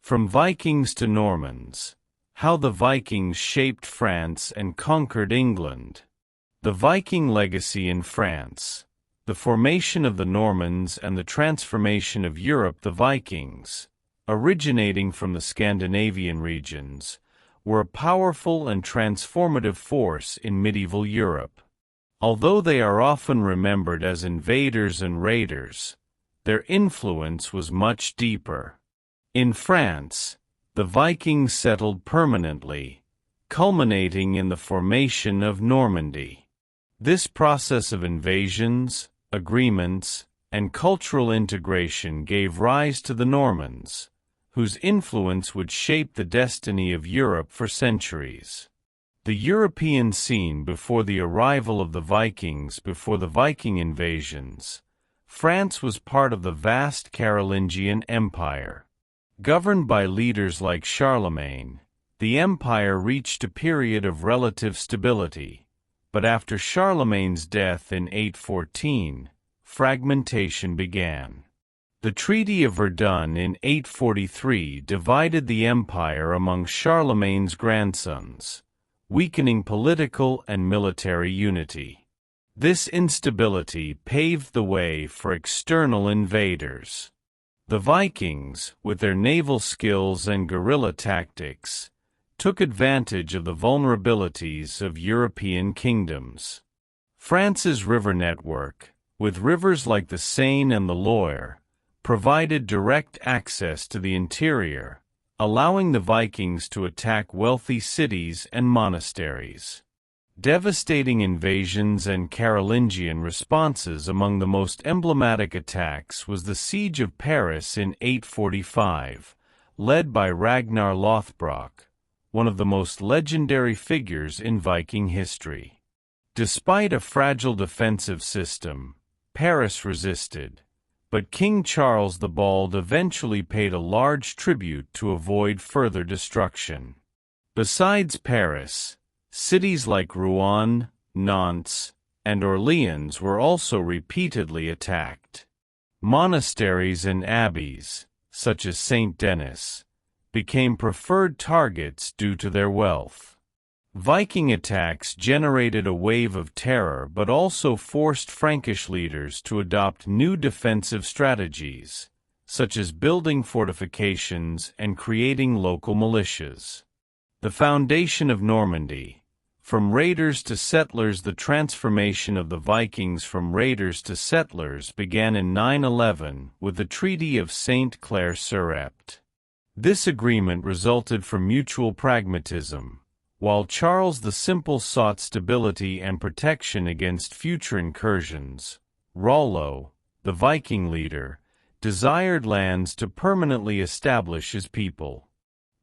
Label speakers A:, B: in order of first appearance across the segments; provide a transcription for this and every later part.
A: From Vikings to Normans. How the Vikings shaped France and conquered England. The Viking legacy in France. The formation of the Normans and the transformation of Europe. The Vikings, originating from the Scandinavian regions, were a powerful and transformative force in medieval Europe. Although they are often remembered as invaders and raiders, their influence was much deeper. In France, the Vikings settled permanently, culminating in the formation of Normandy. This process of invasions, agreements, and cultural integration gave rise to the Normans, whose influence would shape the destiny of Europe for centuries. The European scene before the arrival of the Vikings. Before the Viking invasions, France was part of the vast Carolingian Empire. Governed by leaders like Charlemagne, the empire reached a period of relative stability, but after Charlemagne's death in 814, fragmentation began. The Treaty of Verdun in 843 divided the empire among Charlemagne's grandsons, weakening political and military unity. This instability paved the way for external invaders. The Vikings, with their naval skills and guerrilla tactics, took advantage of the vulnerabilities of European kingdoms. France's river network, with rivers like the Seine and the Loire, provided direct access to the interior, allowing the Vikings to attack wealthy cities and monasteries. Devastating invasions and Carolingian responses. Among the most emblematic attacks was the Siege of Paris in 845, led by Ragnar Lothbrok, one of the most legendary figures in Viking history. Despite a fragile defensive system, Paris resisted, but King Charles the Bald eventually paid a large tribute to avoid further destruction. Besides Paris, cities like Rouen, Nantes, and Orleans were also repeatedly attacked. Monasteries and abbeys, such as Saint Denis, became preferred targets due to their wealth. Viking attacks generated a wave of terror but also forced Frankish leaders to adopt new defensive strategies, such as building fortifications and creating local militias. The foundation of Normandy. From raiders to settlers. The transformation of the Vikings from raiders to settlers began in 911 with the Treaty of Saint-Clair-sur-Epte. This agreement resulted from mutual pragmatism. While Charles the Simple sought stability and protection against future incursions, Rollo, the Viking leader, desired lands to permanently establish his people.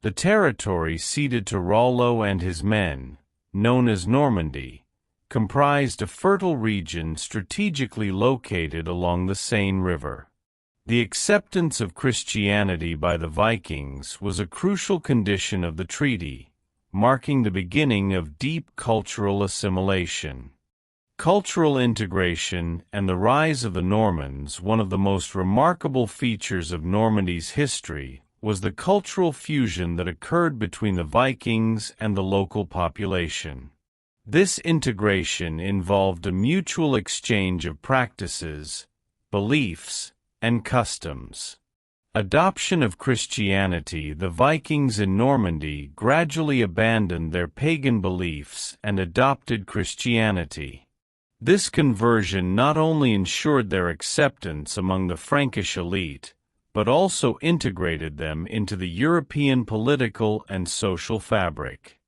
A: The territory ceded to Rollo and his men, known as Normandy, comprised a fertile region strategically located along the Seine River. The acceptance of Christianity by the Vikings was a crucial condition of the treaty, marking the beginning of deep cultural assimilation. Cultural integration and the rise of the Normans. One of the most remarkable features of Normandy's history was the cultural fusion that occurred between the Vikings and the local population. This integration involved a mutual exchange of practices, beliefs, and customs. Adoption of Christianity. The Vikings in Normandy gradually abandoned their pagan beliefs and adopted Christianity. This conversion not only ensured their acceptance among the Frankish elite, but also integrated them into the European political and social fabric.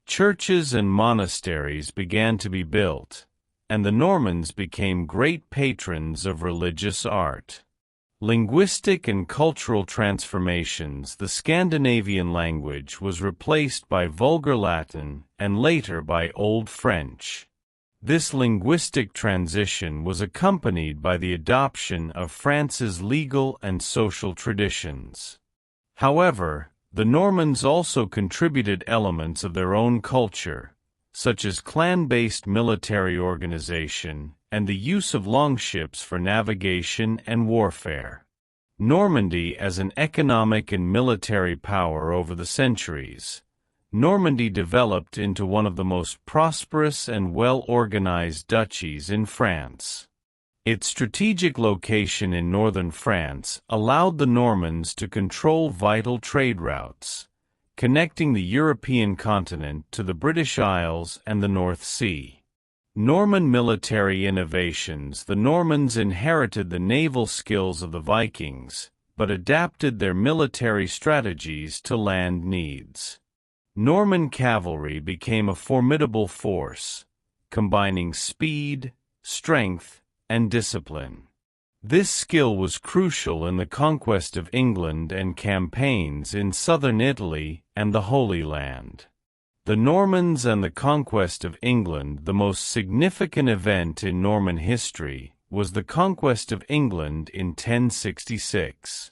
A: Churches and monasteries began to be built, and the Normans became great patrons of religious art. Linguistic and cultural transformations. The Scandinavian language was replaced by Vulgar Latin and later by Old French. This linguistic transition was accompanied by the adoption of France's legal and social traditions. However, the Normans also contributed elements of their own culture, such as clan-based military organization and the use of longships for navigation and warfare. Normandy as an economic and military power over the centuries. Normandy developed into one of the most prosperous and well-organized duchies in France. Its strategic location in northern France allowed the Normans to control vital trade routes, connecting the European continent to the British Isles and the North Sea. Norman military innovations. The Normans inherited the naval skills of the Vikings, but adapted their military strategies to land needs. Norman cavalry became a formidable force, combining speed, strength, and discipline. This skill was crucial in the conquest of England and campaigns in southern Italy and the Holy Land. The Normans and the conquest of England. The most significant event in Norman history was the conquest of England in 1066.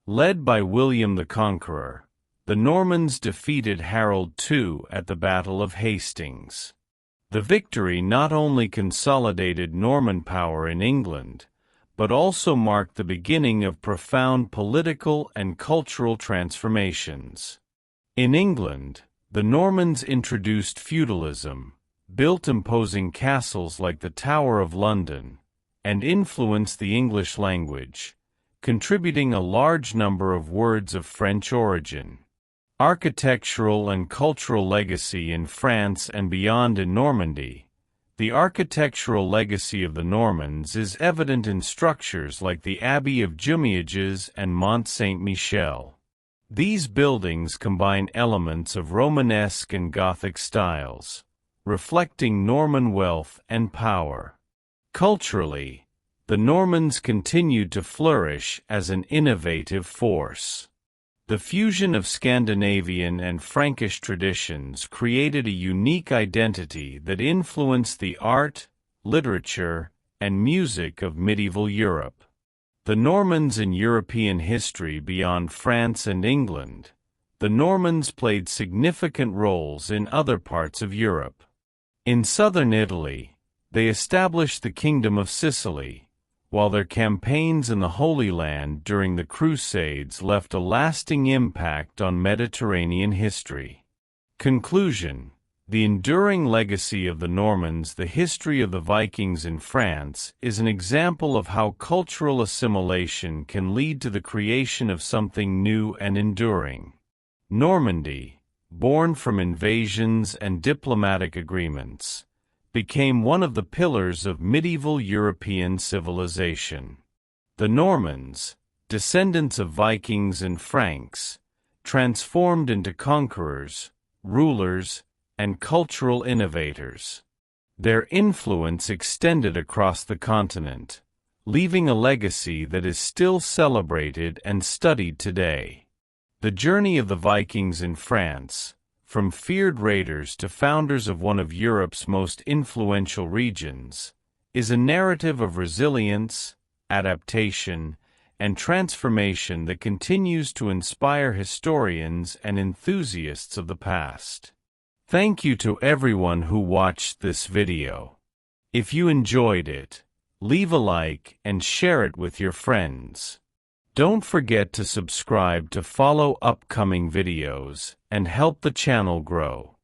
A: Led by William the Conqueror, the Normans defeated Harold II at the Battle of Hastings. The victory not only consolidated Norman power in England, but also marked the beginning of profound political and cultural transformations. In England, the Normans introduced feudalism, built imposing castles like the Tower of London, and influenced the English language, contributing a large number of words of French origin. Architectural and cultural legacy in France and beyond. In Normandy, the architectural legacy of the Normans is evident in structures like the Abbey of Jumièges and Mont Saint-Michel. These buildings combine elements of Romanesque and Gothic styles, reflecting Norman wealth and power. Culturally, the Normans continued to flourish as an innovative force. The fusion of Scandinavian and Frankish traditions created a unique identity that influenced the art, literature, and music of medieval Europe. The Normans in European history. Beyond France and England, the Normans played significant roles in other parts of Europe. In southern Italy, they established the Kingdom of Sicily, while their campaigns in the Holy Land during the Crusades left a lasting impact on Mediterranean history. Conclusion: the enduring legacy of the Normans. The history of the Vikings in France is an example of how cultural assimilation can lead to the creation of something new and enduring. Normandy, born from invasions and diplomatic agreements, became one of the pillars of medieval European civilization. The Normans, descendants of Vikings and Franks, transformed into conquerors, rulers, and cultural innovators. Their influence extended across the continent, leaving a legacy that is still celebrated and studied today. The journey of the Vikings in France, from feared raiders to founders of one of Europe's most influential regions, is a narrative of resilience, adaptation, and transformation that continues to inspire historians and enthusiasts of the past. Thank you to everyone who watched this video. If you enjoyed it, leave a like and share it with your friends. Don't forget to subscribe to follow upcoming videos and help the channel grow.